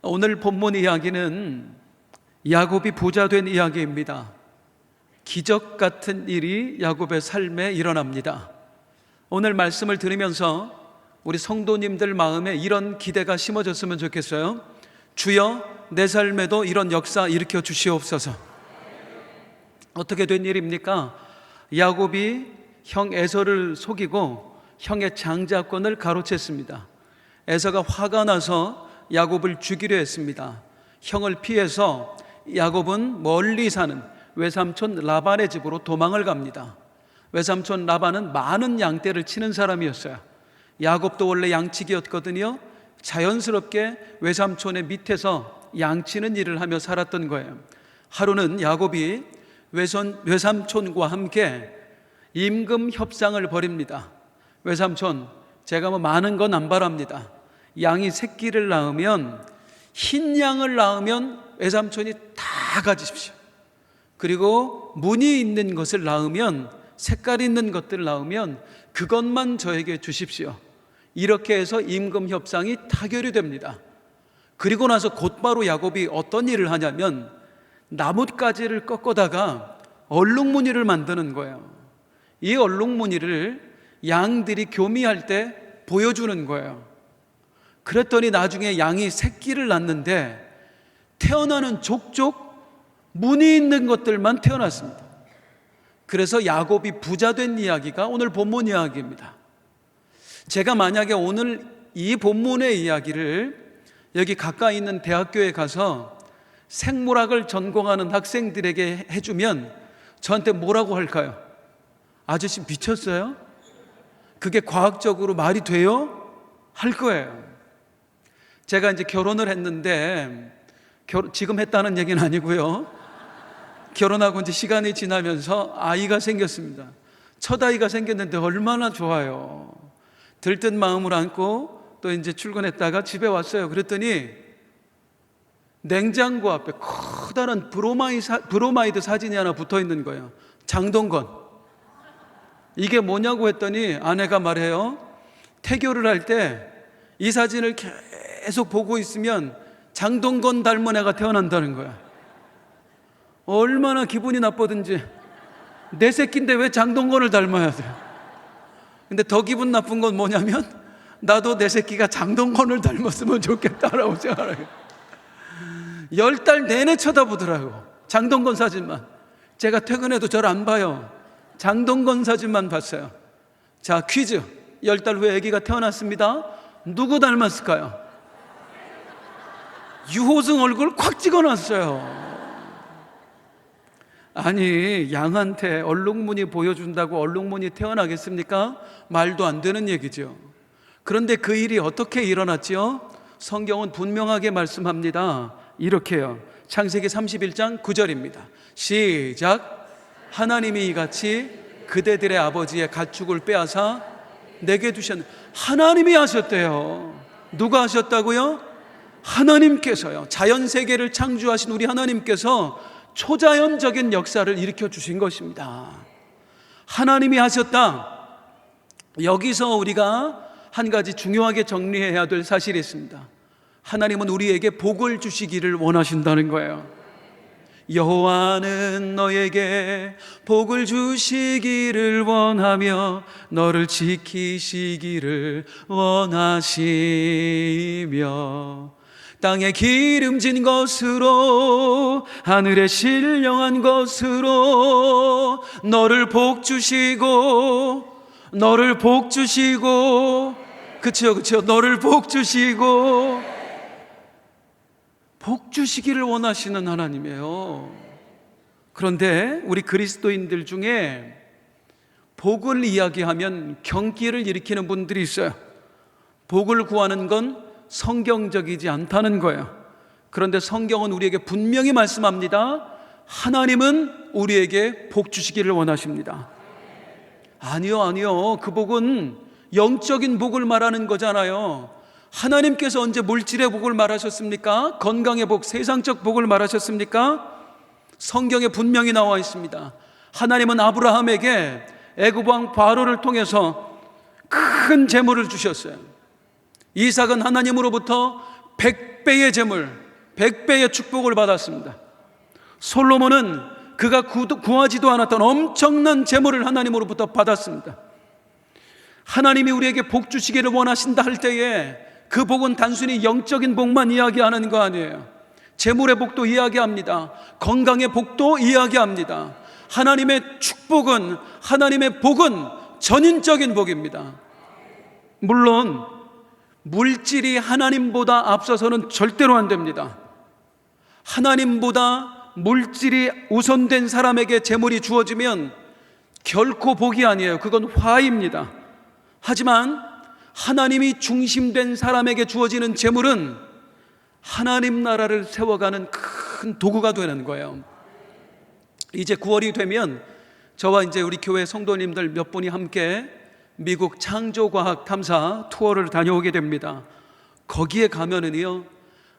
오늘 본문 이야기는 야곱이 부자 된 이야기입니다. 기적 같은 일이 야곱의 삶에 일어납니다. 오늘 말씀을 들으면서 우리 성도님들 마음에 이런 기대가 심어졌으면 좋겠어요. 주여, 내 삶에도 이런 역사 일으켜 주시옵소서. 어떻게 된 일입니까? 야곱이 형 에서를 속이고 형의 장자권을 가로챘습니다. 에서가 화가 나서 야곱을 죽이려 했습니다. 형을 피해서 야곱은 멀리 사는 외삼촌 라반의 집으로 도망을 갑니다. 외삼촌 라반은 많은 양떼를 치는 사람이었어요. 야곱도 원래 양치기였거든요. 자연스럽게 외삼촌의 밑에서 양치는 일을 하며 살았던 거예요. 하루는 야곱이 외삼촌과 함께 임금 협상을 벌입니다. 외삼촌, 제가 많은 건 안 바랍니다. 양이 새끼를 낳으면, 흰 양을 낳으면 외삼촌이 다 가지십시오. 그리고 무늬 있는 것을 낳으면, 색깔 있는 것들을 낳으면 그것만 저에게 주십시오. 이렇게 해서 임금 협상이 타결이 됩니다. 그리고 나서 곧바로 야곱이 어떤 일을 하냐면 나뭇가지를 꺾어다가 얼룩무늬를 만드는 거예요. 이 얼룩무늬를 양들이 교미할 때 보여주는 거예요. 그랬더니 나중에 양이 새끼를 낳는데 태어나는 족족 무늬 있는 것들만 태어났습니다. 그래서 야곱이 부자 된 이야기가 오늘 본문 이야기입니다. 제가 만약에 오늘 이 본문의 이야기를 여기 가까이 있는 대학교에 가서 생물학을 전공하는 학생들에게 해주면 저한테 뭐라고 할까요? 아저씨 미쳤어요? 그게 과학적으로 말이 돼요? 할 거예요. 제가 이제 결혼을 했는데, 지금 했다는 얘기는 아니고요. 결혼하고 이제 시간이 지나면서 아이가 생겼습니다. 첫 아이가 생겼는데 얼마나 좋아요. 들뜬 마음을 안고 또 이제 출근했다가 집에 왔어요. 그랬더니 냉장고 앞에 커다란 브로마이드 사진이 하나 붙어 있는 거예요. 장동건. 이게 뭐냐고 했더니 아내가 말해요. 태교를 할 때 이 사진을 계속 보고 있으면 장동건 닮은 애가 태어난다는 거야. 얼마나 기분이 나쁘든지, 내 새끼인데 왜 장동건을 닮아야 돼? 근데 더 기분 나쁜 건 뭐냐면 나도 내 새끼가 장동건을 닮았으면 좋겠다라고 생각해요. 10달 내내 쳐다보더라고. 장동건 사진만. 제가 퇴근해도 저를 안 봐요. 장동건 사진만 봤어요. 자, 퀴즈. 10달 후에 아기가 태어났습니다. 누구 닮았을까요? 유호승 얼굴 콱 찍어놨어요. 아니, 양한테 얼룩무늬 보여준다고 얼룩무늬 태어나겠습니까? 말도 안 되는 얘기죠. 그런데 그 일이 어떻게 일어났죠? 성경은 분명하게 말씀합니다. 이렇게요. 창세기 31장 9절입니다. 시작. 하나님이 이같이 그대들의 아버지의 가축을 빼앗아 내게 두셨는데, 하나님이 하셨대요. 누가 하셨다고요? 하나님께서요. 자연세계를 창조하신 우리 하나님께서 초자연적인 역사를 일으켜 주신 것입니다. 하나님이 하셨다. 여기서 우리가 한 가지 중요하게 정리해야 될 사실이 있습니다. 하나님은 우리에게 복을 주시기를 원하신다는 거예요. 여호와는 너에게 복을 주시기를 원하며 너를 지키시기를 원하시며 땅에 기름진 것으로 하늘에 신령한 것으로 너를 복 주시고 그쵸 너를 복 주시고 복 주시기를 원하시는 하나님이에요. 그런데 우리 그리스도인들 중에 복을 이야기하면 경기를 일으키는 분들이 있어요. 복을 구하는 건 성경적이지 않다는 거예요. 그런데 성경은 우리에게 분명히 말씀합니다. 하나님은 우리에게 복 주시기를 원하십니다. 아니요. 그 복은 영적인 복을 말하는 거잖아요. 하나님께서 언제 물질의 복을 말하셨습니까? 건강의 복, 세상적 복을 말하셨습니까? 성경에 분명히 나와 있습니다. 하나님은 아브라함에게 애굽 왕 바로를 통해서 큰 재물을 주셨어요. 이삭은 하나님으로부터 100배의 재물, 100배의 축복을 받았습니다. 솔로몬은 그가 구하지도 않았던 엄청난 재물을 하나님으로부터 받았습니다. 하나님이 우리에게 복 주시기를 원하신다 할 때에 그 복은 단순히 영적인 복만 이야기하는 거 아니에요. 재물의 복도 이야기합니다. 건강의 복도 이야기합니다. 하나님의 축복은, 하나님의 복은 전인적인 복입니다. 물론 물질이 하나님보다 앞서서는 절대로 안 됩니다. 하나님보다 물질이 우선된 사람에게 재물이 주어지면 결코 복이 아니에요. 그건 화입니다. 하지만 하나님이 중심된 사람에게 주어지는 재물은 하나님 나라를 세워가는 큰 도구가 되는 거예요. 이제 9월이 되면 저와 이제 우리 교회 성도님들 몇 분이 함께 미국 창조과학 탐사 투어를 다녀오게 됩니다. 거기에 가면은요,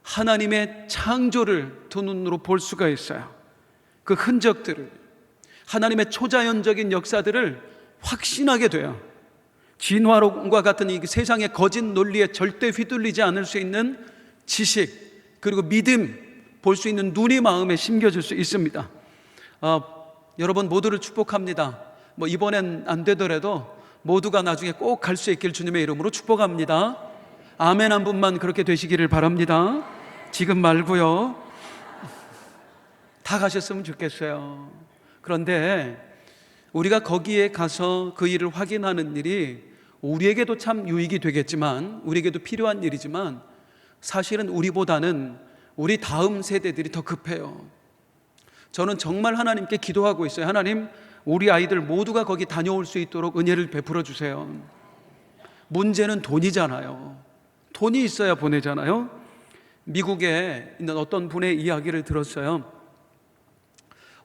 하나님의 창조를 두 눈으로 볼 수가 있어요. 그 흔적들을, 하나님의 초자연적인 역사들을 확신하게 돼요. 진화론과 같은 이 세상의 거짓 논리에 절대 휘둘리지 않을 수 있는 지식, 그리고 믿음 볼 수 있는 눈이 마음에 심겨질 수 있습니다. 여러분 모두를 축복합니다. 이번엔 안 되더라도 모두가 나중에 꼭 갈 수 있길 주님의 이름으로 축복합니다. 아멘 한 분만 그렇게 되시기를 바랍니다. 지금 말고요. 다 가셨으면 좋겠어요. 그런데 우리가 거기에 가서 그 일을 확인하는 일이 우리에게도 참 유익이 되겠지만, 우리에게도 필요한 일이지만, 사실은 우리보다는 우리 다음 세대들이 더 급해요. 저는 정말 하나님께 기도하고 있어요. 하나님, 우리 아이들 모두가 거기 다녀올 수 있도록 은혜를 베풀어 주세요. 문제는 돈이잖아요. 돈이 있어야 보내잖아요. 미국에 있는 어떤 분의 이야기를 들었어요.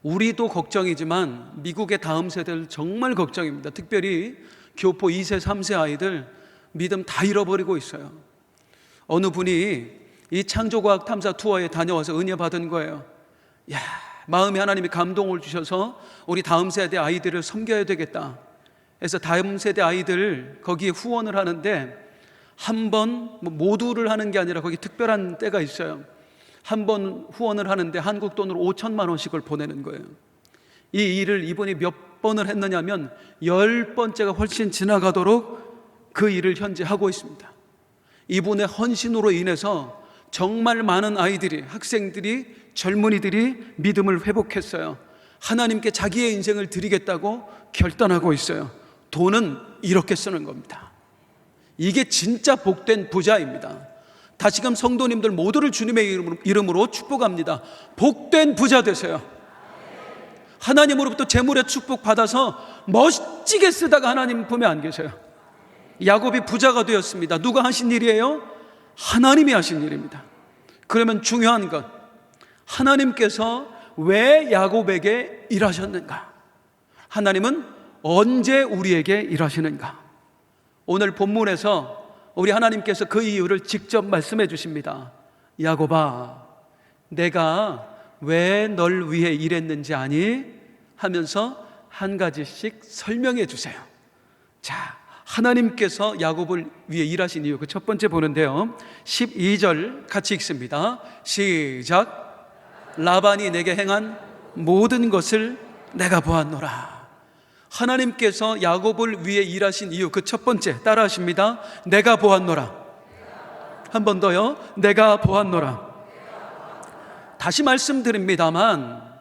우리도 걱정이지만 미국의 다음 세대를 정말 걱정입니다. 특별히 교포 2세, 3세 아이들 믿음 다 잃어버리고 있어요. 어느 분이 이 창조과학 탐사 투어에 다녀와서 은혜 받은 거예요. 야, 마음에 하나님이 감동을 주셔서 우리 다음 세대 아이들을 섬겨야 되겠다. 그래서 다음 세대 아이들 거기에 후원을 하는데, 한 번 모두를 하는 게 아니라 거기 특별한 때가 있어요. 한 번 후원을 하는데 한국 돈으로 5천만 원씩을 보내는 거예요. 이 일을 이분이 몇 번을 했느냐면 10번째가 훨씬 지나가도록 그 일을 현재 하고 있습니다. 이분의 헌신으로 인해서 정말 많은 아이들이, 학생들이, 젊은이들이 믿음을 회복했어요. 하나님께 자기의 인생을 드리겠다고 결단하고 있어요. 돈은 이렇게 쓰는 겁니다. 이게 진짜 복된 부자입니다. 다시금 성도님들 모두를 주님의 이름으로 축복합니다. 복된 부자 되세요. 하나님으로부터 재물의 축복 받아서 멋지게 쓰다가 하나님 품에 안 계세요. 야곱이 부자가 되었습니다. 누가 하신 일이에요? 하나님이 하신 일입니다. 그러면 중요한 것, 하나님께서 왜 야곱에게 일하셨는가? 하나님은 언제 우리에게 일하시는가? 오늘 본문에서 우리 하나님께서 그 이유를 직접 말씀해 주십니다. 야곱아, 내가 왜 널 위해 일했는지 아니? 하면서 한 가지씩 설명해 주세요. 자, 하나님께서 야곱을 위해 일하신 이유, 그 첫 번째 보는데요, 12절 같이 읽습니다. 시작. 라반이 내게 행한 모든 것을 내가 보았노라. 하나님께서 야곱을 위해 일하신 이유, 그 첫 번째 따라하십니다. 내가 보았노라. 한 번 더요. 내가 보았노라. 다시 말씀드립니다만,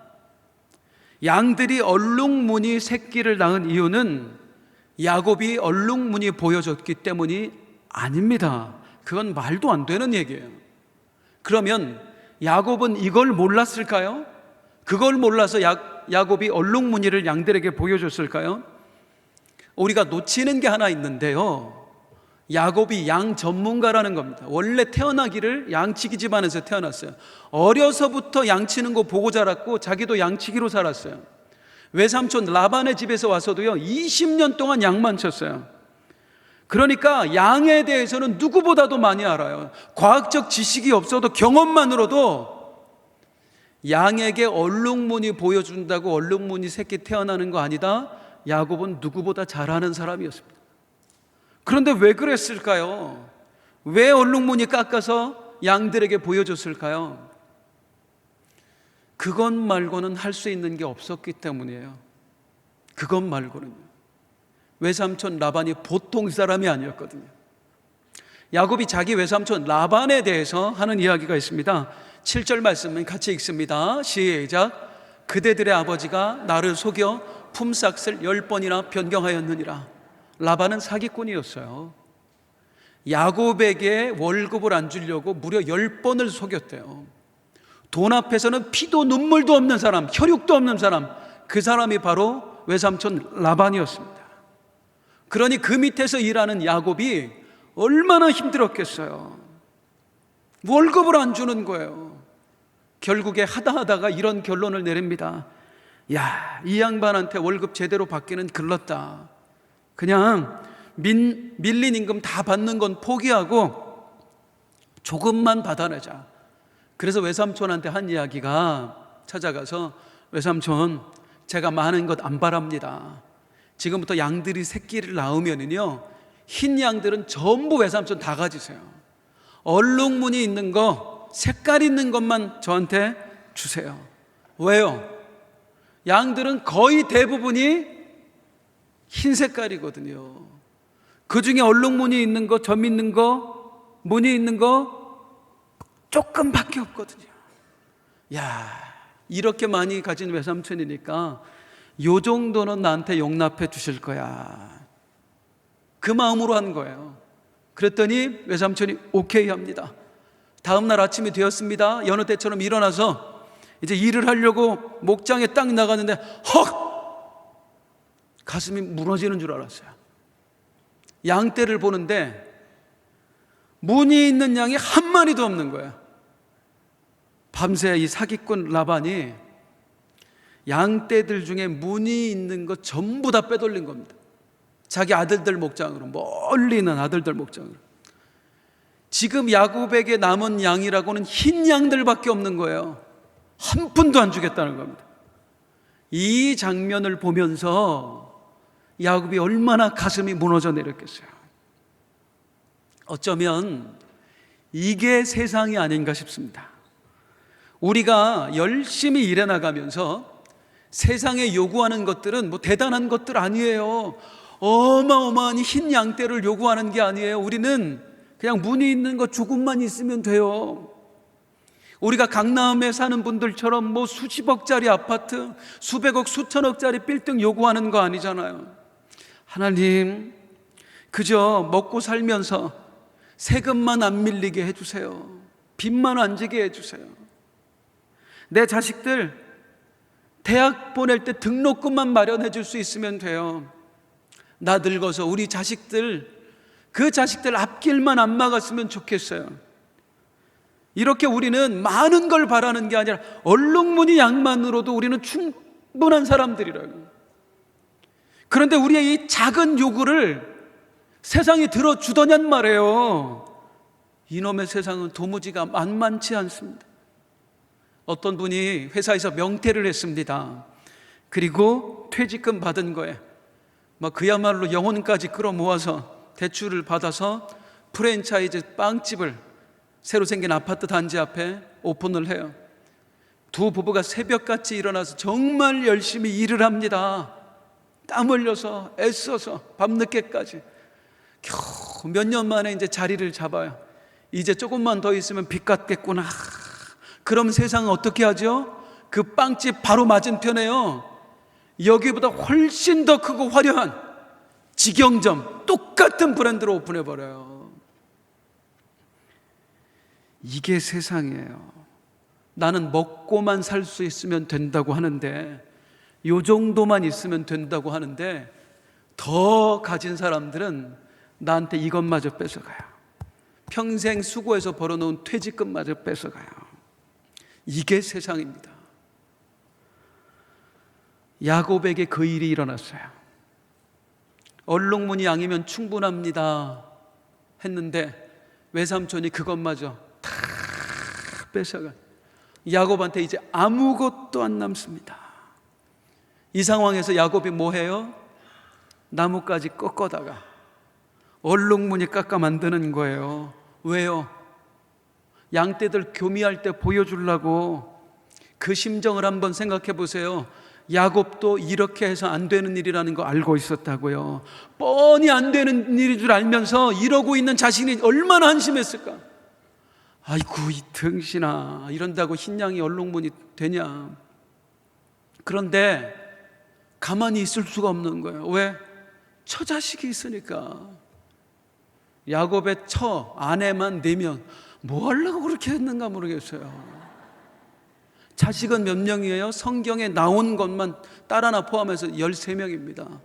양들이 얼룩무늬 새끼를 낳은 이유는 야곱이 얼룩무늬 보여줬기 때문이 아닙니다. 그건 말도 안 되는 얘기예요. 그러면 야곱은 이걸 몰랐을까요? 그걸 몰라서 야곱이 얼룩무늬를 양들에게 보여줬을까요? 우리가 놓치는 게 하나 있는데요, 야곱이 양 전문가라는 겁니다. 원래 태어나기를 양치기 집안에서 태어났어요. 어려서부터 양치는 거 보고 자랐고 자기도 양치기로 살았어요. 외삼촌 라반의 집에서 와서도요 20년 동안 양만 쳤어요. 그러니까 양에 대해서는 누구보다도 많이 알아요. 과학적 지식이 없어도 경험만으로도 양에게 얼룩무늬 보여준다고 얼룩무늬 새끼 태어나는 거 아니다, 야곱은 누구보다 잘하는 사람이었습니다. 그런데 왜 그랬을까요? 왜 얼룩무늬 깎아서 양들에게 보여줬을까요? 그것 말고는 할 수 있는 게 없었기 때문이에요. 그것 말고는. 외삼촌 라반이 보통 사람이 아니었거든요. 야곱이 자기 외삼촌 라반에 대해서 하는 이야기가 있습니다. 7절 말씀은 같이 읽습니다. 시작. 그대들의 아버지가 나를 속여 품삯을 10번이나 변경하였느니라. 라반은 사기꾼이었어요. 야곱에게 월급을 안 주려고 무려 10번을 속였대요. 돈 앞에서는 피도 눈물도 없는 사람, 혈육도 없는 사람, 그 사람이 바로 외삼촌 라반이었습니다. 그러니 그 밑에서 일하는 야곱이 얼마나 힘들었겠어요. 월급을 안 주는 거예요. 결국에 하다가 이런 결론을 내립니다. 야, 이 양반한테 월급 제대로 받기는 글렀다. 그냥 밀린 임금 다 받는 건 포기하고 조금만 받아내자. 그래서 외삼촌한테 한 이야기가, 찾아가서 외삼촌, 제가 많은 것 안 바랍니다. 지금부터 양들이 새끼를 낳으면은요, 흰 양들은 전부 외삼촌 다 가지세요. 얼룩무늬 있는 거, 색깔 있는 것만 저한테 주세요. 왜요? 양들은 거의 대부분이 흰 색깔이거든요. 그 중에 얼룩무늬 있는 거, 점 있는 거, 무늬 있는 거 조금밖에 없거든요. 야, 이렇게 많이 가진 외삼촌이니까 요 정도는 나한테 용납해 주실 거야. 그 마음으로 한 거예요. 그랬더니 외삼촌이 오케이 합니다. 다음 날 아침이 되었습니다. 여느 때처럼 일어나서 이제 일을 하려고 목장에 딱 나갔는데 헉! 가슴이 무너지는 줄 알았어요. 양떼를 보는데 무늬 있는 양이 한 마리도 없는 거예요. 밤새 이 사기꾼 라반이 양떼들 중에 무늬 있는 거 전부 다 빼돌린 겁니다. 자기 아들들 목장으로, 멀리 있는 아들들 목장으로. 지금 야곱에게 남은 양이라고는 흰 양들밖에 없는 거예요. 한 푼도 안 주겠다는 겁니다. 이 장면을 보면서 야곱이 얼마나 가슴이 무너져 내렸겠어요. 어쩌면 이게 세상이 아닌가 싶습니다. 우리가 열심히 일해 나가면서 세상에 요구하는 것들은 뭐 대단한 것들 아니에요. 어마어마한 흰 양떼를 요구하는 게 아니에요. 우리는 그냥 무늬 있는 거 조금만 있으면 돼요. 우리가 강남에 사는 분들처럼 뭐 수십억짜리 아파트, 수백억, 수천억짜리 빌딩 요구하는 거 아니잖아요. 하나님, 그저 먹고 살면서 세금만 안 밀리게 해주세요. 빚만 안 지게 해주세요. 내 자식들 대학 보낼 때 등록금만 마련해 줄 수 있으면 돼요. 나 늙어서 우리 자식들, 그 자식들 앞길만 안 막았으면 좋겠어요. 이렇게 우리는 많은 걸 바라는 게 아니라 얼룩무늬 양만으로도 우리는 충분한 사람들이라고. 그런데 우리의 이 작은 요구를 세상이 들어주더냔 말이에요. 이놈의 세상은 도무지가 만만치 않습니다. 어떤 분이 회사에서 명퇴를 했습니다. 그리고 퇴직금 받은 거에 그야말로 영혼까지 끌어모아서 대출을 받아서 프랜차이즈 빵집을 새로 생긴 아파트 단지 앞에 오픈을 해요. 두 부부가 새벽같이 일어나서 정말 열심히 일을 합니다. 땀 흘려서 애써서 밤늦게까지. 겨우 몇 년 만에 이제 자리를 잡아요. 이제 조금만 더 있으면 빚 갚겠구나. 그럼 세상은 어떻게 하죠? 그 빵집 바로 맞은편에요, 여기보다 훨씬 더 크고 화려한 직영점, 똑같은 브랜드로 오픈해버려요. 이게 세상이에요. 나는 먹고만 살 수 있으면 된다고 하는데, 요 정도만 있으면 된다고 하는데, 더 가진 사람들은 나한테 이것마저 뺏어가요. 평생 수고해서 벌어놓은 퇴직금마저 뺏어가요. 이게 세상입니다. 야곱에게 그 일이 일어났어요. 얼룩무늬 양이면 충분합니다 했는데 외삼촌이 그것마저 다 뺏어가. 야곱한테 이제 아무것도 안 남습니다. 이 상황에서 야곱이 뭐 해요? 나뭇가지 꺾어다가 얼룩무늬 깎아 만드는 거예요. 왜요? 양떼들 교미할 때 보여주려고 그 심정을 한번 생각해 보세요. 야곱도 이렇게 해서 안 되는 일이라는 거 알고 있었다고요. 뻔히 안 되는 일인 줄 알면서 이러고 있는 자신이 얼마나 한심했을까. 아이고 이 등신아, 이런다고 흰 양이 얼룩무늬 되냐. 그런데 가만히 있을 수가 없는 거예요. 왜? 처자식이 있으니까. 야곱의 처 아내만 4명, 뭐 하려고 그렇게 했는가 모르겠어요. 자식은 몇 명이에요? 성경에 나온 것만 딸 하나 포함해서 13명입니다.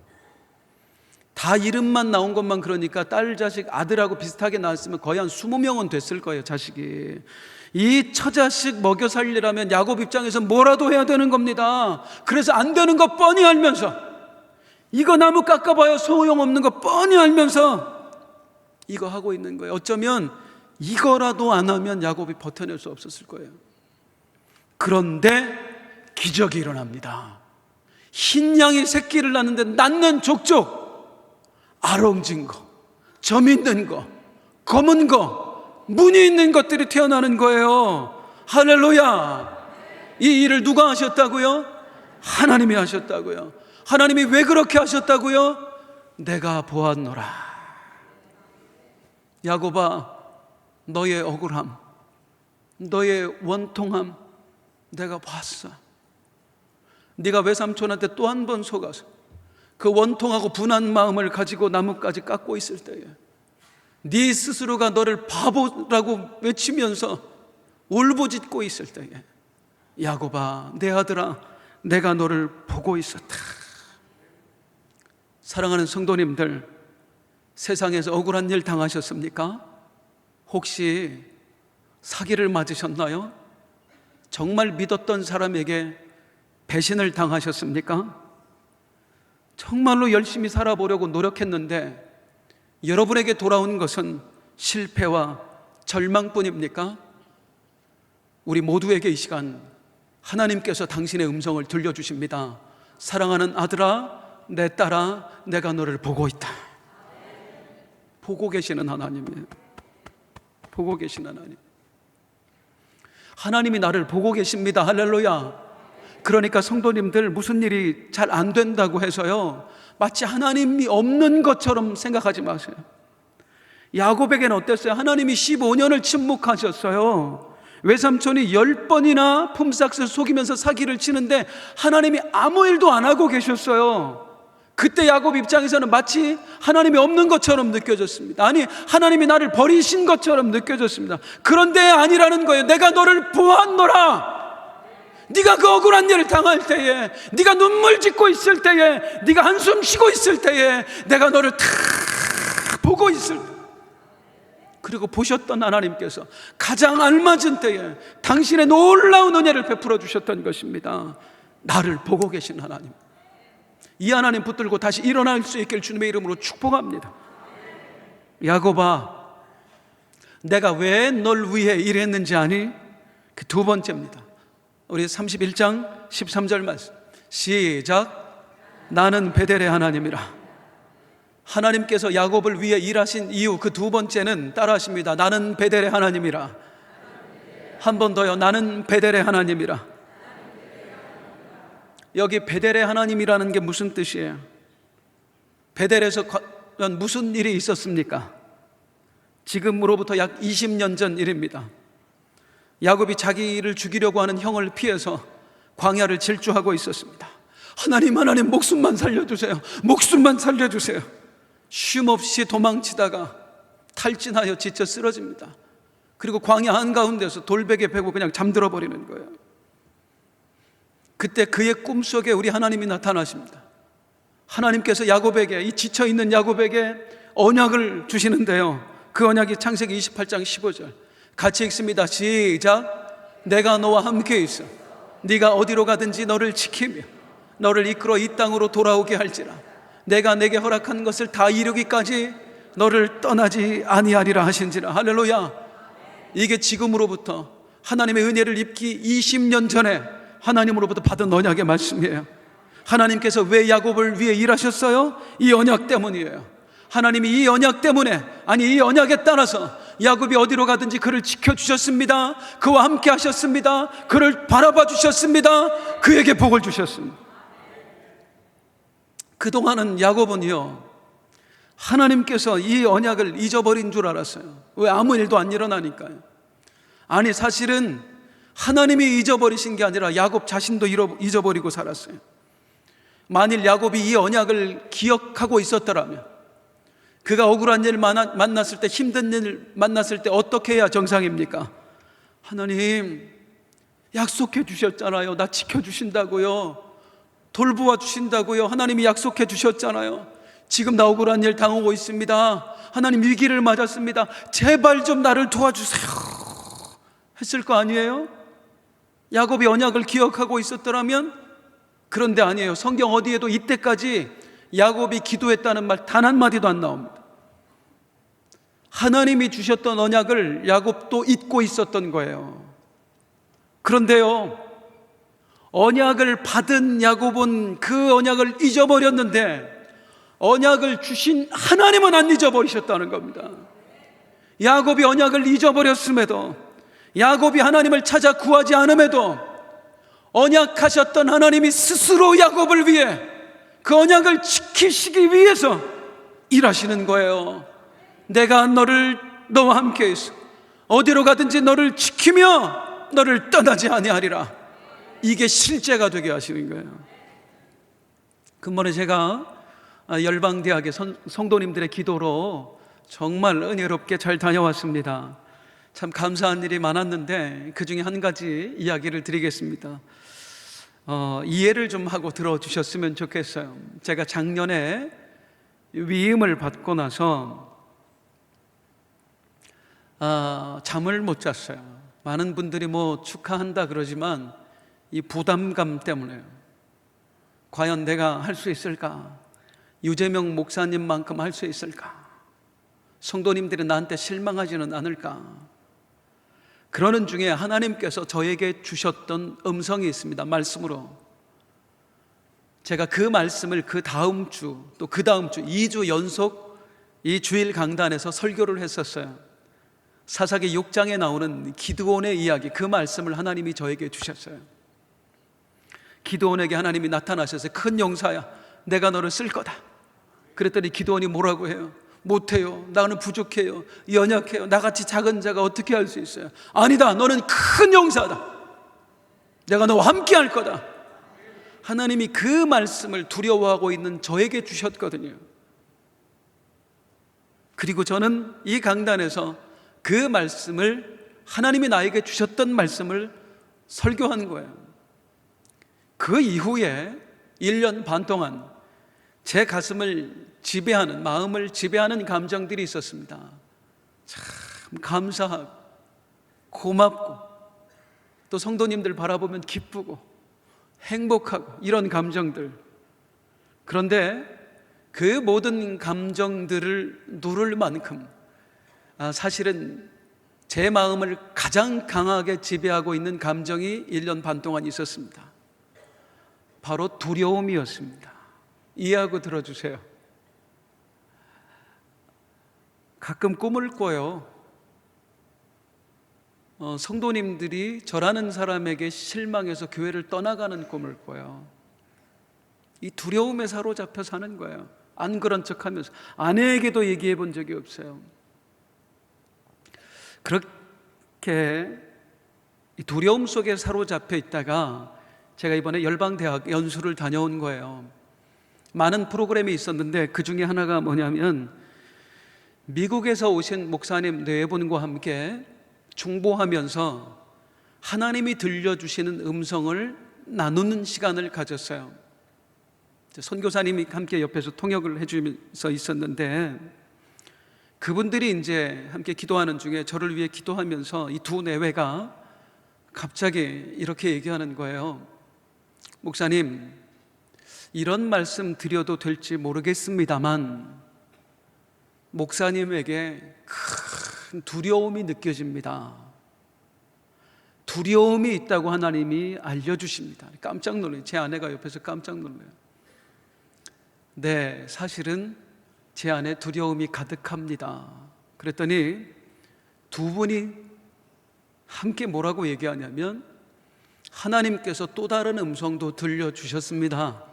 다 이름만 나온 것만 그러니까 딸 자식 아들하고 비슷하게 나왔으면 거의 한 20명은 됐을 거예요, 자식이. 이 처자식 먹여 살리려면 야곱 입장에서 뭐라도 해야 되는 겁니다. 그래서 안 되는 거 뻔히 알면서, 이거 나무 깎아봐야 소용없는 거 뻔히 알면서 이거 하고 있는 거예요. 어쩌면 이거라도 안 하면 야곱이 버텨낼 수 없었을 거예요. 그런데 기적이 일어납니다. 흰 양이 새끼를 낳는데 낳는 족족 아롱진 거, 점 있는 거, 검은 거, 무늬 있는 것들이 태어나는 거예요. 할렐루야. 이 일을 누가 하셨다고요? 하나님이 하셨다고요. 하나님이 왜 그렇게 하셨다고요? 내가 보았노라. 야곱아, 너의 억울함, 너의 원통함 내가 봤어. 네가 외삼촌한테 또 한 번 속아서 그 원통하고 분한 마음을 가지고 나뭇가지 깎고 있을 때에, 네 스스로가 너를 바보라고 외치면서 울부짖고 있을 때에, 야곱아, 내 아들아, 내가 너를 보고 있었다. 사랑하는 성도님들, 세상에서 억울한 일 당하셨습니까? 혹시 사기를 맞으셨나요? 정말 믿었던 사람에게 배신을 당하셨습니까? 정말로 열심히 살아보려고 노력했는데 여러분에게 돌아온 것은 실패와 절망뿐입니까? 우리 모두에게 이 시간 하나님께서 당신의 음성을 들려주십니다. 사랑하는 아들아, 내 딸아, 내가 너를 보고 있다. 보고 계시는 하나님이에요. 보고 계시는 하나님. 하나님이 나를 보고 계십니다. 할렐루야. 그러니까 성도님들, 무슨 일이 잘 안 된다고 해서요, 마치 하나님이 없는 것처럼 생각하지 마세요. 야곱에게는 어땠어요? 하나님이 15년을 침묵하셨어요. 외삼촌이 10번이나 품삯을 속이면서 사기를 치는데 하나님이 아무 일도 안 하고 계셨어요. 그때 야곱 입장에서는 마치 하나님이 없는 것처럼 느껴졌습니다. 아니, 하나님이 나를 버리신 것처럼 느껴졌습니다. 그런데 아니라는 거예요. 내가 너를 보았노라. 네가 그 억울한 일을 당할 때에, 네가 눈물 짓고 있을 때에, 네가 한숨 쉬고 있을 때에 내가 너를 다 보고 있을 때, 그리고 보셨던 하나님께서 가장 알맞은 때에 당신의 놀라운 은혜를 베풀어 주셨던 것입니다. 나를 보고 계신 하나님, 이 하나님 붙들고 다시 일어날 수 있길 주님의 이름으로 축복합니다. 야곱아, 내가 왜 널 위해 일했는지 아니? 그 두 번째입니다. 우리 31장 13절 말씀 시작. 나는 베델의 하나님이라. 하나님께서 야곱을 위해 일하신 이유 그 두 번째는 따라하십니다. 나는 베델의 하나님이라. 한 번 더요. 나는 베델의 하나님이라. 여기 베델의 하나님이라는 게 무슨 뜻이에요? 베델에서 과연 무슨 일이 있었습니까? 지금으로부터 약 20년 전 일입니다. 야곱이 자기를 죽이려고 하는 형을 피해서 광야를 질주하고 있었습니다. 하나님, 하나님, 목숨만 살려주세요. 목숨만 살려주세요. 쉼없이 도망치다가 탈진하여 지쳐 쓰러집니다. 그리고 광야 한가운데서 돌베개 베고 그냥 잠들어 버리는 거예요. 그때 그의 꿈속에 우리 하나님이 나타나십니다. 하나님께서 야곱에게, 이 지쳐있는 야곱에게 언약을 주시는데요, 그 언약이 창세기 28장 15절 같이 읽습니다. 시작. 내가 너와 함께 있어 네가 어디로 가든지 너를 지키며 너를 이끌어 이 땅으로 돌아오게 할지라. 내가 내게 허락한 것을 다 이루기까지 너를 떠나지 아니하리라 하신지라. 할렐루야. 이게 지금으로부터 하나님의 은혜를 입기 20년 전에 하나님으로부터 받은 언약의 말씀이에요. 하나님께서 왜 야곱을 위해 일하셨어요? 이 언약 때문이에요. 하나님이 이 언약 때문에, 아니 이 언약에 따라서 야곱이 어디로 가든지 그를 지켜주셨습니다. 그와 함께 하셨습니다. 그를 바라봐 주셨습니다. 그에게 복을 주셨습니다. 그동안은 야곱은요, 하나님께서 이 언약을 잊어버린 줄 알았어요. 왜? 아무 일도 안 일어나니까요. 아니, 사실은 하나님이 잊어버리신 게 아니라 야곱 자신도 잊어버리고 살았어요. 만일 야곱이 이 언약을 기억하고 있었더라면, 그가 억울한 일 만났을 때, 힘든 일 만났을 때 어떻게 해야 정상입니까? 하나님, 약속해 주셨잖아요. 나 지켜주신다고요. 돌보아 주신다고요. 하나님이 약속해 주셨잖아요. 지금 나 억울한 일 당하고 있습니다. 하나님, 위기를 맞았습니다. 제발 좀 나를 도와주세요 했을 거 아니에요? 야곱이 언약을 기억하고 있었더라면. 그런데 아니에요. 성경 어디에도 이때까지 야곱이 기도했다는 말 단 한마디도 안 나옵니다. 하나님이 주셨던 언약을 야곱도 잊고 있었던 거예요. 그런데요, 언약을 받은 야곱은 그 언약을 잊어버렸는데 언약을 주신 하나님은 안 잊어버리셨다는 겁니다. 야곱이 언약을 잊어버렸음에도, 야곱이 하나님을 찾아 구하지 않음에도 언약하셨던 하나님이 스스로 야곱을 위해 그 언약을 지키시기 위해서 일하시는 거예요. 내가 너와 함께 있어 어디로 가든지 너를 지키며 너를 떠나지 아니하리라. 이게 실제가 되게 하시는 거예요. 근본에 제가 열방대학의 성도님들의 기도로 정말 은혜롭게 잘 다녀왔습니다. 참 감사한 일이 많았는데 그 중에 한 가지 이야기를 드리겠습니다. 이해를 좀 하고 들어주셨으면 좋겠어요. 제가 작년에 위임을 받고 나서 잠을 못 잤어요. 많은 분들이 축하한다 그러지만 이 부담감 때문에요. 과연 내가 할 수 있을까? 유재명 목사님만큼 할 수 있을까? 성도님들이 나한테 실망하지는 않을까? 그러는 중에 하나님께서 저에게 주셨던 음성이 있습니다. 말씀으로. 제가 그 말씀을 그 다음 주, 또 그 다음 주 2주 연속 이 주일 강단에서 설교를 했었어요. 사사기 6장에 나오는 기드온의 이야기, 그 말씀을 하나님이 저에게 주셨어요. 기드온에게 하나님이 나타나셔서 큰 용사야, 내가 너를 쓸 거다. 그랬더니 기드온이 뭐라고 해요? 못해요. 나는 부족해요. 연약해요. 나같이 작은 자가 어떻게 할 수 있어요? 아니다. 너는 큰 용사다. 내가 너와 함께 할 거다. 하나님이 그 말씀을 두려워하고 있는 저에게 주셨거든요. 그리고 저는 이 강단에서 그 말씀을, 하나님이 나에게 주셨던 말씀을 설교한 거예요. 그 이후에 1년 반 동안 제 가슴을 지배하는, 마음을 지배하는 감정들이 있었습니다. 참 감사하고 고맙고 또 성도님들 바라보면 기쁘고 행복하고 이런 감정들. 그런데 그 모든 감정들을 누를 만큼 사실은 제 마음을 가장 강하게 지배하고 있는 감정이 1년 반 동안 있었습니다. 바로 두려움이었습니다. 이해하고 들어주세요. 가끔 꿈을 꿔요. 성도님들이 저라는 사람에게 실망해서 교회를 떠나가는 꿈을 꿔요. 이 두려움에 사로잡혀 사는 거예요. 안 그런 척하면서. 아내에게도 얘기해 본 적이 없어요. 그렇게 이 두려움 속에 사로잡혀 있다가 제가 이번에 열방대학 연수를 다녀온 거예요. 많은 프로그램이 있었는데 그 중에 하나가 뭐냐면 미국에서 오신 목사님 네 분과 함께 중보하면서 하나님이 들려주시는 음성을 나누는 시간을 가졌어요. 선교사님이 함께 옆에서 통역을 해주면서 있었는데 그분들이 이제 함께 기도하는 중에 저를 위해 기도하면서 이 두 내외가 갑자기 이렇게 얘기하는 거예요. 목사님, 이런 말씀 드려도 될지 모르겠습니다만 목사님에게 큰 두려움이 느껴집니다. 두려움이 있다고 하나님이 알려주십니다. 깜짝 놀라요. 제 아내가 옆에서 깜짝 놀라요. 네, 사실은 제 안에 두려움이 가득합니다. 그랬더니 두 분이 함께 뭐라고 얘기하냐면 하나님께서 또 다른 음성도 들려주셨습니다.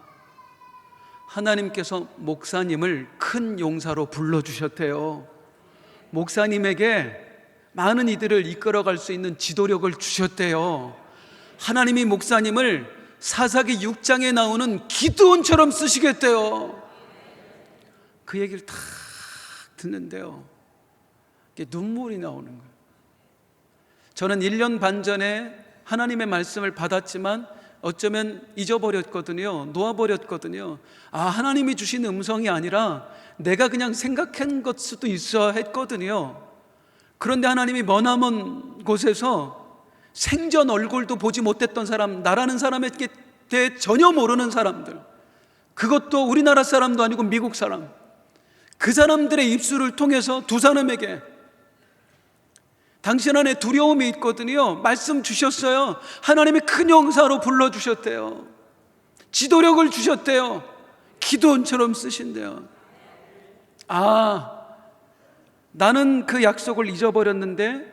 하나님께서 목사님을 큰 용사로 불러주셨대요. 목사님에게 많은 이들을 이끌어갈 수 있는 지도력을 주셨대요. 하나님이 목사님을 사사기 6장에 나오는 기드온처럼 쓰시겠대요. 그 얘기를 딱 듣는데요, 눈물이 나오는 거예요. 저는 1년 반 전에 하나님의 말씀을 받았지만 어쩌면 잊어버렸거든요. 놓아버렸거든요. 하나님이 주신 음성이 아니라 내가 그냥 생각한 것 수도 있어 했거든요. 그런데 하나님이 머나먼 곳에서 생전 얼굴도 보지 못했던 사람, 나라는 사람에게 대해 전혀 모르는 사람들, 그것도 우리나라 사람도 아니고 미국 사람, 그 사람들의 입술을 통해서 두 사람에게 당신 안에 두려움이 있거든요, 말씀 주셨어요. 하나님이 큰 용사로 불러주셨대요. 지도력을 주셨대요. 기도원처럼 쓰신대요. 나는 그 약속을 잊어버렸는데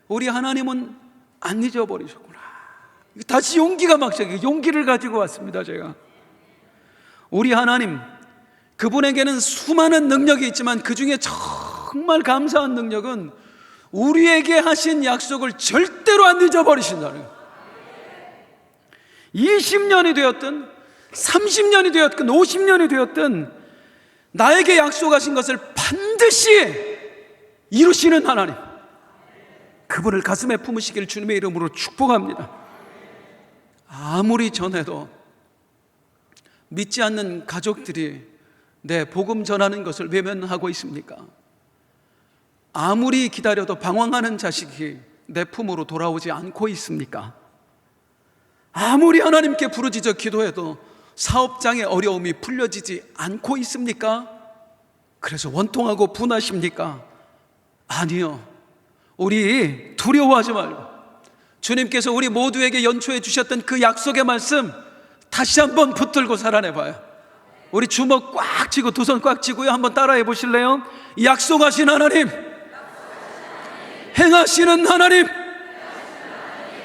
우리 하나님은 안 잊어버리셨구나. 다시 용기가 막 시작해요. 용기를 가지고 왔습니다. 제가 우리 하나님, 그분에게는 수많은 능력이 있지만 그 중에 정말 감사한 능력은 우리에게 하신 약속을 절대로 안 잊어버리신다는 거예요. 20년이 되었든 30년이 되었든 50년이 되었든 나에게 약속하신 것을 반드시 이루시는 하나님, 그분을 가슴에 품으시길 주님의 이름으로 축복합니다. 아무리 전해도 믿지 않는 가족들이 내 복음 전하는 것을 외면하고 있습니까? 아무리 기다려도 방황하는 자식이 내 품으로 돌아오지 않고 있습니까? 아무리 하나님께 부르짖어 기도해도 사업장의 어려움이 풀려지지 않고 있습니까? 그래서 원통하고 분하십니까? 아니요. 우리 두려워하지 말고 주님께서 우리 모두에게 연초해 주셨던 그 약속의 말씀 다시 한번 붙들고 살아내봐요. 우리 주먹 꽉 쥐고 두 손 꽉 쥐고요, 한번 따라해 보실래요? 약속하신 하나님, 행하시는 하나님,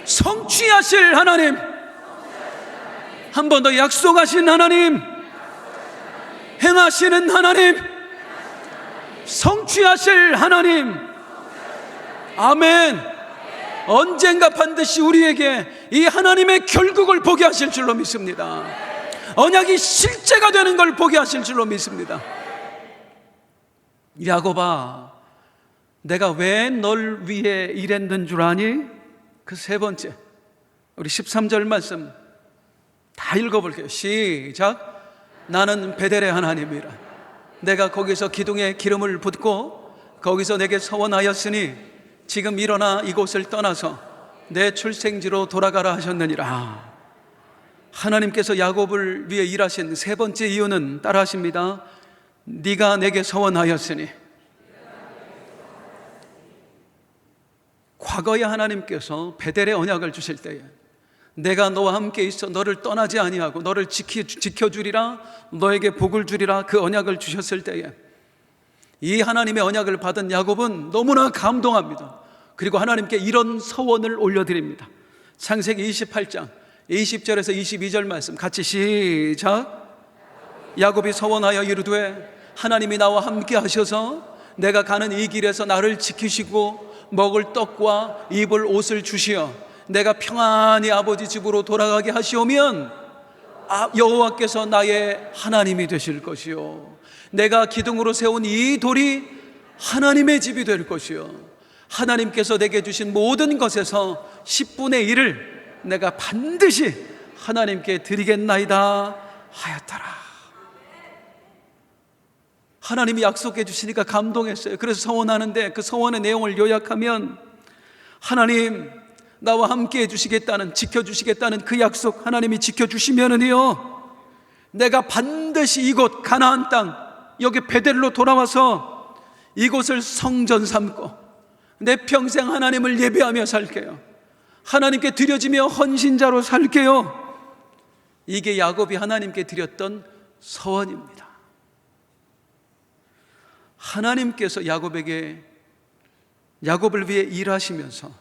성취하실 하나님, 한 번 더 약속하신 하나님, 행하시는 하나님, 성취하실 하나님. 아멘. 언젠가 반드시 우리에게 이 하나님의 결국을 보게 하실 줄로 믿습니다. 언약이 실제가 되는 걸 보게 하실 줄로 믿습니다. 야곱아, 내가 왜 널 위해 일했는 줄 아니? 그 세 번째, 우리 13절 말씀 다 읽어볼게요. 시작. 나는 베델의 하나님이라. 내가 거기서 기둥에 기름을 붓고 거기서 내게 서원하였으니 지금 일어나 이곳을 떠나서 내 출생지로 돌아가라 하셨느니라. 하나님께서 야곱을 위해 일하신 세 번째 이유는 따라하십니다. 네가 내게 서원하였으니. 과거에 하나님께서 베델의 언약을 주실 때에 내가 너와 함께 있어 너를 떠나지 아니하고 너를 지켜주리라, 너에게 복을 주리라, 그 언약을 주셨을 때에 이 하나님의 언약을 받은 야곱은 너무나 감동합니다. 그리고 하나님께 이런 서원을 올려드립니다. 창세기 28장 20절에서 22절 말씀 같이 시작. 야곱이 서원하여 이르되 하나님이 나와 함께 하셔서 내가 가는 이 길에서 나를 지키시고 먹을 떡과 입을 옷을 주시어 내가 평안히 아버지 집으로 돌아가게 하시오면 여호와께서 나의 하나님이 되실 것이요 내가 기둥으로 세운 이 돌이 하나님의 집이 될 것이요 하나님께서 내게 주신 모든 것에서 10분의 1을 내가 반드시 하나님께 드리겠나이다 하였더라. 하나님이 약속해 주시니까 감동했어요. 그래서 서원하는데 그 서원의 내용을 요약하면 하나님 나와 함께 해주시겠다는, 지켜주시겠다는 그 약속 하나님이 지켜주시면은요 내가 반드시 이곳 가나안 땅, 여기 베델로 돌아와서 이곳을 성전 삼고 내 평생 하나님을 예배하며 살게요. 하나님께 드려지며 헌신자로 살게요. 이게 야곱이 하나님께 드렸던 서원입니다. 하나님께서 야곱에게 야곱을 위해 일하시면서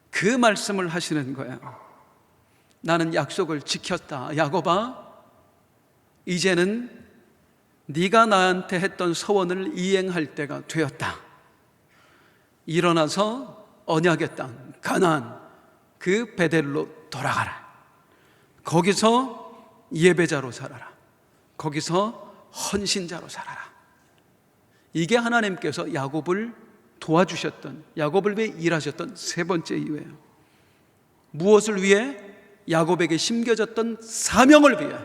그 말씀을 하시는 거예요. 나는 약속을 지켰다. 야곱아, 이제는 네가 나한테 했던 서원을 이행할 때가 되었다. 일어나서 언약의 땅 가나안 그 베델로 돌아가라. 거기서 예배자로 살아라. 거기서 헌신자로 살아라. 이게 하나님께서 야곱을 도와주셨던, 야곱을 위해 일하셨던 세 번째 이유예요. 무엇을 위해? 야곱에게 심겨졌던 사명을 위해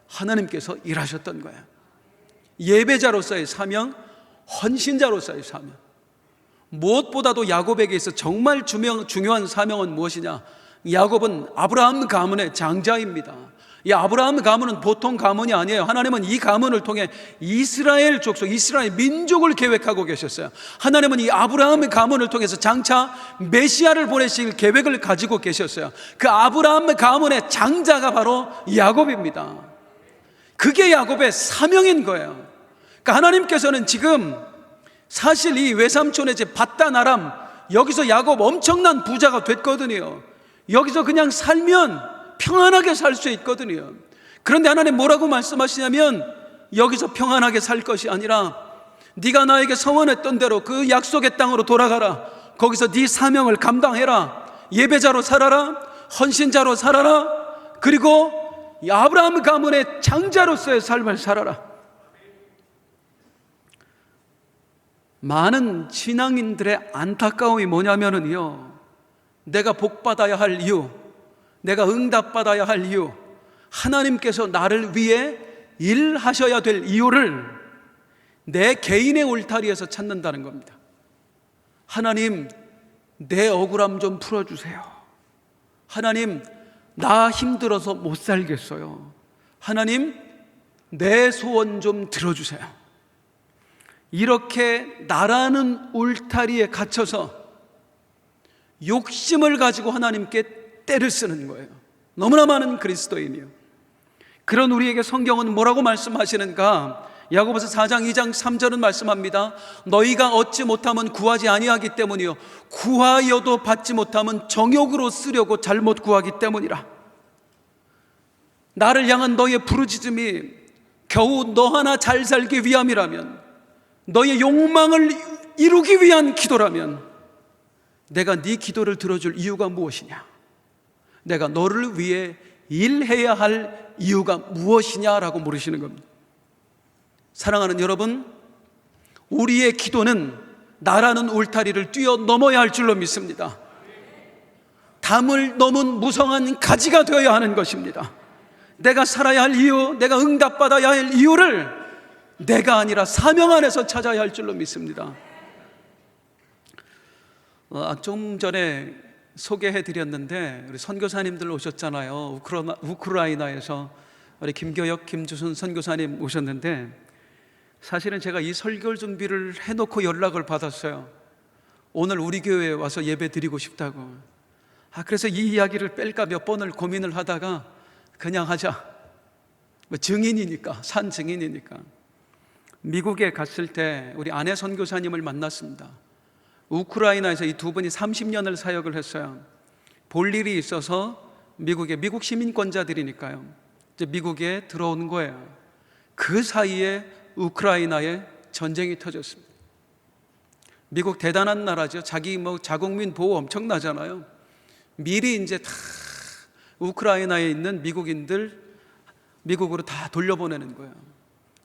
하나님께서 일하셨던 거예요. 예배자로서의 사명, 헌신자로서의 사명. 무엇보다도 야곱에게 있어 정말 중요한 사명은 무엇이냐? 야곱은 아브라함 가문의 장자입니다. 이 아브라함 가문은 보통 가문이 아니에요. 하나님은 이 가문을 통해 이스라엘 족속, 이스라엘 민족을 계획하고 계셨어요. 하나님은 이 아브라함 가문을 통해서 장차 메시아를 보내실 계획을 가지고 계셨어요. 그 아브라함 가문의 장자가 바로 야곱입니다. 그게 야곱의 사명인 거예요. 그러니까 하나님께서는 지금 사실 이 외삼촌의 집 밧단 아람, 여기서 야곱 엄청난 부자가 됐거든요. 여기서 그냥 살면 평안하게 살 수 있거든요. 그런데 하나님 뭐라고 말씀하시냐면, 여기서 평안하게 살 것이 아니라 네가 나에게 서원했던 대로 그 약속의 땅으로 돌아가라. 거기서 네 사명을 감당해라. 예배자로 살아라. 헌신자로 살아라. 그리고 아브라함 가문의 장자로서의 삶을 살아라. 많은 신앙인들의 안타까움이 뭐냐면요, 내가 복받아야 할 이유, 내가 응답받아야 할 이유, 하나님께서 나를 위해 일하셔야 될 이유를 내 개인의 울타리에서 찾는다는 겁니다. 하나님, 내 억울함 좀 풀어주세요. 하나님, 나 힘들어서 못 살겠어요. 하나님, 내 소원 좀 들어주세요. 이렇게 나라는 울타리에 갇혀서 욕심을 가지고 하나님께 때를 쓰는 거예요. 너무나 많은 그리스도인이요. 그런 우리에게 성경은 뭐라고 말씀하시는가? 야고보서 4장 2장 3절은 말씀합니다. 너희가 얻지 못하면 구하지 아니하기 때문이요, 구하여도 받지 못하면 정욕으로 쓰려고 잘못 구하기 때문이라. 나를 향한 너의 부르짖음이 겨우 너 하나 잘 살기 위함이라면, 너의 욕망을 이루기 위한 기도라면, 내가 네 기도를 들어줄 이유가 무엇이냐? 내가 너를 위해 일해야 할 이유가 무엇이냐라고 물으시는 겁니다. 사랑하는 여러분, 우리의 기도는 나라는 울타리를 뛰어넘어야 할 줄로 믿습니다. 담을 넘은 무성한 가지가 되어야 하는 것입니다. 내가 살아야 할 이유, 내가 응답받아야 할 이유를 내가 아니라 사명 안에서 찾아야 할 줄로 믿습니다. 좀 전에 소개해드렸는데 우리 선교사님들 오셨잖아요. 우크라이나에서 우리 김교혁, 김주순 선교사님 오셨는데, 사실은 제가 이 설교 준비를 해놓고 연락을 받았어요. 오늘 우리 교회에 와서 예배 드리고 싶다고. 그래서 이 이야기를 뺄까 몇 번을 고민을 하다가 그냥 하자. 증인이니까, 산 증인이니까. 미국에 갔을 때 우리 아내 선교사님을 만났습니다. 우크라이나에서 이 두 분이 30년을 사역을 했어요. 볼 일이 있어서 미국 시민권자들이니까요, 이제 미국에 들어온 거예요. 그 사이에 우크라이나에 전쟁이 터졌습니다. 미국 대단한 나라죠. 자국민 보호 엄청나잖아요. 미리 이제 다 우크라이나에 있는 미국인들 미국으로 다 돌려보내는 거예요.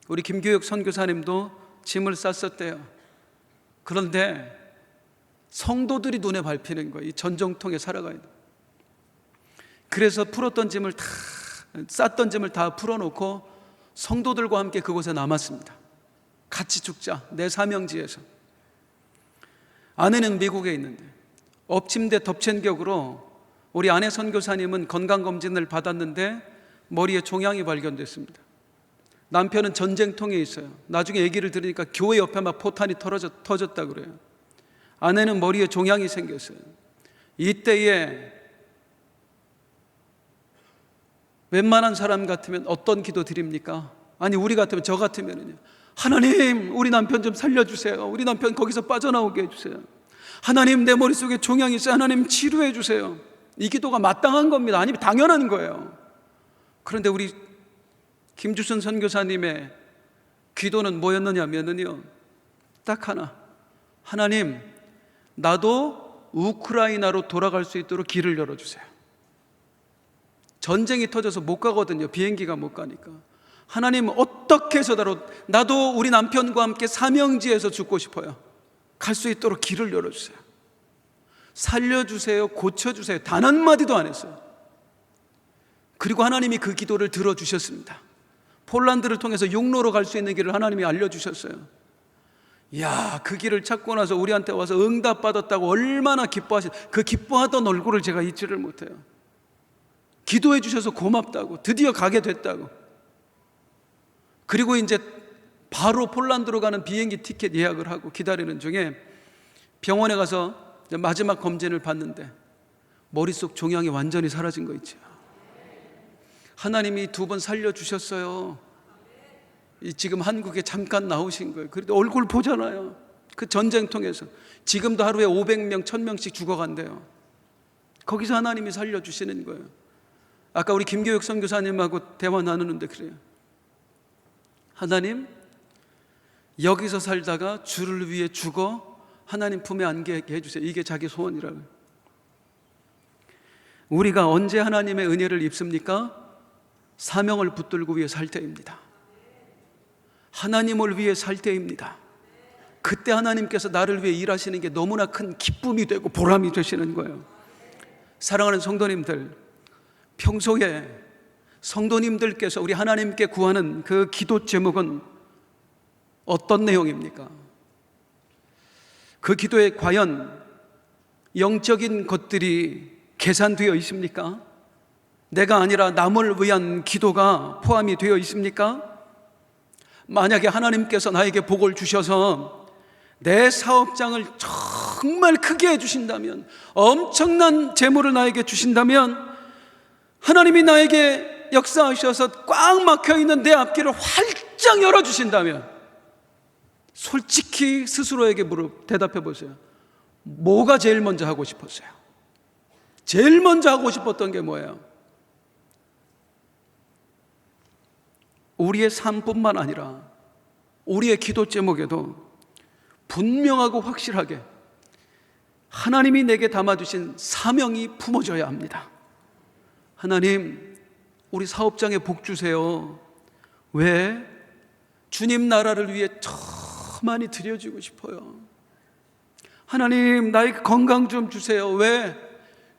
우리 김교육 선교사님도 짐을 쌌었대요. 그런데 성도들이 눈에 밟히는 거예요. 이 전쟁통에 살아가야 돼. 그래서 쌌던 짐을 다 풀어놓고 성도들과 함께 그곳에 남았습니다. 같이 죽자, 내 사명지에서. 아내는 미국에 있는데 엎침대 덮친격으로 우리 아내 선교사님은 건강검진을 받았는데 머리에 종양이 발견됐습니다. 남편은 전쟁통에 있어요. 나중에 얘기를 들으니까 교회 옆에 막 포탄이 터졌다 그래요. 아내는 머리에 종양이 생겼어요. 이때에 웬만한 사람 같으면 어떤 기도 드립니까? 아니, 우리 같으면, 저 같으면요, 하나님, 우리 남편 좀 살려주세요. 우리 남편 거기서 빠져나오게 해주세요. 하나님, 내 머릿속에 종양이 있어요. 하나님 치료해 주세요. 이 기도가 마땅한 겁니다. 아니면 당연한 거예요. 그런데 우리 김주순 선교사님의 기도는 뭐였느냐면요, 딱 하나. 하나님, 나도 우크라이나로 돌아갈 수 있도록 길을 열어주세요. 전쟁이 터져서 못 가거든요. 비행기가 못 가니까. 하나님, 어떻게 해서라도 나도 우리 남편과 함께 사명지에서 죽고 싶어요. 갈 수 있도록 길을 열어주세요. 살려주세요. 고쳐주세요. 단 한마디도 안 했어요. 그리고 하나님이 그 기도를 들어주셨습니다. 폴란드를 통해서 육로로 갈 수 있는 길을 하나님이 알려주셨어요. 이야, 그 길을 찾고 나서 우리한테 와서 응답받았다고 얼마나 그 기뻐하던 얼굴을 제가 잊지를 못해요. 기도해 주셔서 고맙다고, 드디어 가게 됐다고. 그리고 이제 바로 폴란드로 가는 비행기 티켓 예약을 하고 기다리는 중에 병원에 가서 마지막 검진을 받는데 머릿속 종양이 완전히 사라진 거 있죠. 하나님이 2번 살려주셨어요. 지금 한국에 잠깐 나오신 거예요. 그래도 얼굴 보잖아요. 그 전쟁통에서 지금도 하루에 500명, 1000명씩 죽어간대요. 거기서 하나님이 살려주시는 거예요. 아까 우리 김교육 선교사님하고 대화 나누는데 그래요. 하나님, 여기서 살다가 주를 위해 죽어 하나님 품에 안게 해주세요. 이게 자기 소원이라고요. 우리가 언제 하나님의 은혜를 입습니까? 사명을 붙들고 위해 살 때입니다. 하나님을 위해 살 때입니다. 그때 하나님께서 나를 위해 일하시는 게 너무나 큰 기쁨이 되고 보람이 되시는 거예요. 사랑하는 성도님들, 평소에 성도님들께서 우리 하나님께 구하는 그 기도 제목은 어떤 내용입니까? 그 기도에 과연 영적인 것들이 계산되어 있습니까? 내가 아니라 남을 위한 기도가 포함이 되어 있습니까? 만약에 하나님께서 나에게 복을 주셔서 내 사업장을 정말 크게 해주신다면, 엄청난 재물을 나에게 주신다면, 하나님이 나에게 역사하셔서 꽉 막혀있는 내 앞길을 활짝 열어주신다면, 솔직히 스스로에게 대답해 보세요. 뭐가 제일 먼저 하고 싶었어요? 제일 먼저 하고 싶었던 게 뭐예요? 우리의 삶뿐만 아니라 우리의 기도 제목에도 분명하고 확실하게 하나님이 내게 담아주신 사명이 품어져야 합니다. 하나님, 우리 사업장에 복 주세요. 왜? 주님 나라를 위해 더 많이 드려지고 싶어요. 하나님, 나에게 건강 좀 주세요. 왜?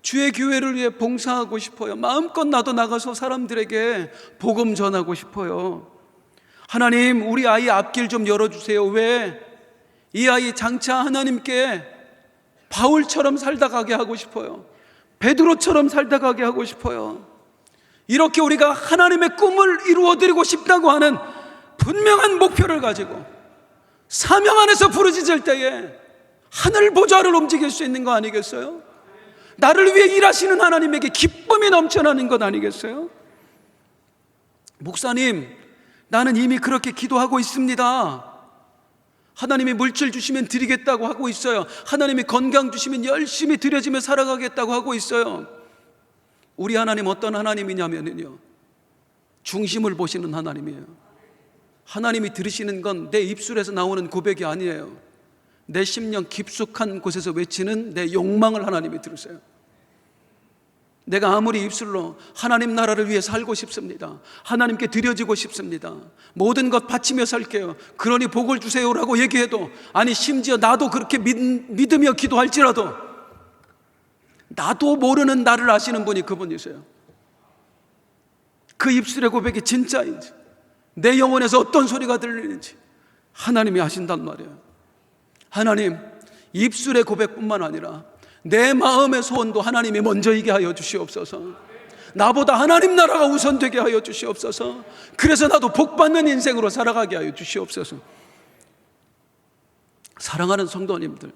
주의 교회를 위해 봉사하고 싶어요. 마음껏 나도 나가서 사람들에게 복음 전하고 싶어요. 하나님, 우리 아이 앞길 좀 열어주세요. 왜? 이 아이 장차 하나님께 바울처럼 살다 가게 하고 싶어요. 베드로처럼 살다 가게 하고 싶어요. 이렇게 우리가 하나님의 꿈을 이루어드리고 싶다고 하는 분명한 목표를 가지고 사명 안에서 부르짖을 때에 하늘 보좌를 움직일 수 있는 거 아니겠어요? 나를 위해 일하시는 하나님에게 기쁨이 넘쳐나는 것 아니겠어요? 목사님, 나는 이미 그렇게 기도하고 있습니다. 하나님이 물질 주시면 드리겠다고 하고 있어요. 하나님이 건강 주시면 열심히 드려지며 살아가겠다고 하고 있어요. 우리 하나님 어떤 하나님이냐면요, 중심을 보시는 하나님이에요. 하나님이 들으시는 건 내 입술에서 나오는 고백이 아니에요. 내 심령 깊숙한 곳에서 외치는 내 욕망을 하나님이 들으세요. 내가 아무리 입술로 하나님 나라를 위해 살고 싶습니다, 하나님께 드려지고 싶습니다, 모든 것 바치며 살게요, 그러니 복을 주세요라고 얘기해도, 아니 심지어 나도 그렇게 믿으며 기도할지라도 나도 모르는 나를 아시는 분이 그분이세요. 그 입술의 고백이 진짜인지, 내 영혼에서 어떤 소리가 들리는지 하나님이 아신단 말이에요. 하나님, 입술의 고백뿐만 아니라 내 마음의 소원도 하나님이 먼저이게 하여 주시옵소서. 나보다 하나님 나라가 우선되게 하여 주시옵소서. 그래서 나도 복받는 인생으로 살아가게 하여 주시옵소서. 사랑하는 성도님들,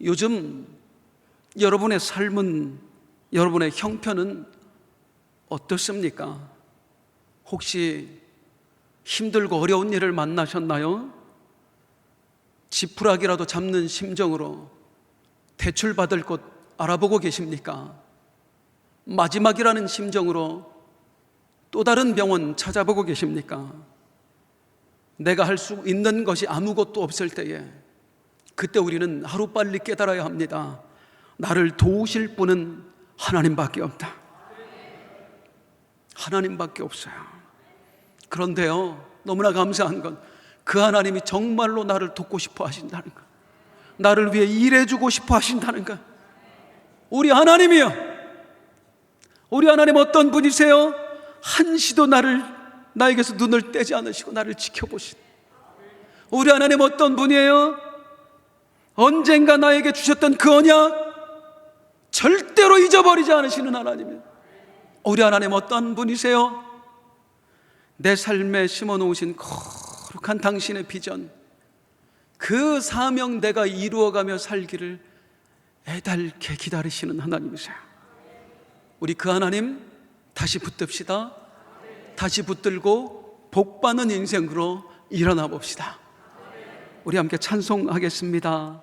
요즘 여러분의 삶은, 여러분의 형편은 어떻습니까? 혹시 힘들고 어려운 일을 만나셨나요? 지푸라기라도 잡는 심정으로 대출받을 곳 알아보고 계십니까? 마지막이라는 심정으로 또 다른 병원 찾아보고 계십니까? 내가 할 수 있는 것이 아무것도 없을 때에, 그때 우리는 하루빨리 깨달아야 합니다. 나를 도우실 분은 하나님밖에 없다. 하나님밖에 없어요. 그런데요, 너무나 감사한 건 그 하나님이 정말로 나를 돕고 싶어 하신다는 것, 나를 위해 일해주고 싶어 하신다는 것. 우리 하나님이요, 우리 하나님 어떤 분이세요? 한시도 나에게서 눈을 떼지 않으시고 나를 지켜보신 우리 하나님 어떤 분이에요? 언젠가 나에게 주셨던 그 언약 절대로 잊어버리지 않으시는 하나님이에요. 우리 하나님 어떤 분이세요? 내 삶에 심어놓으신 거룩한 당신의 비전, 그 사명 내가 이루어가며 살기를 애달게 기다리시는 하나님이세요. 우리 그 하나님 다시 붙듭시다. 다시 붙들고 복받는 인생으로 일어나 봅시다. 우리 함께 찬송하겠습니다.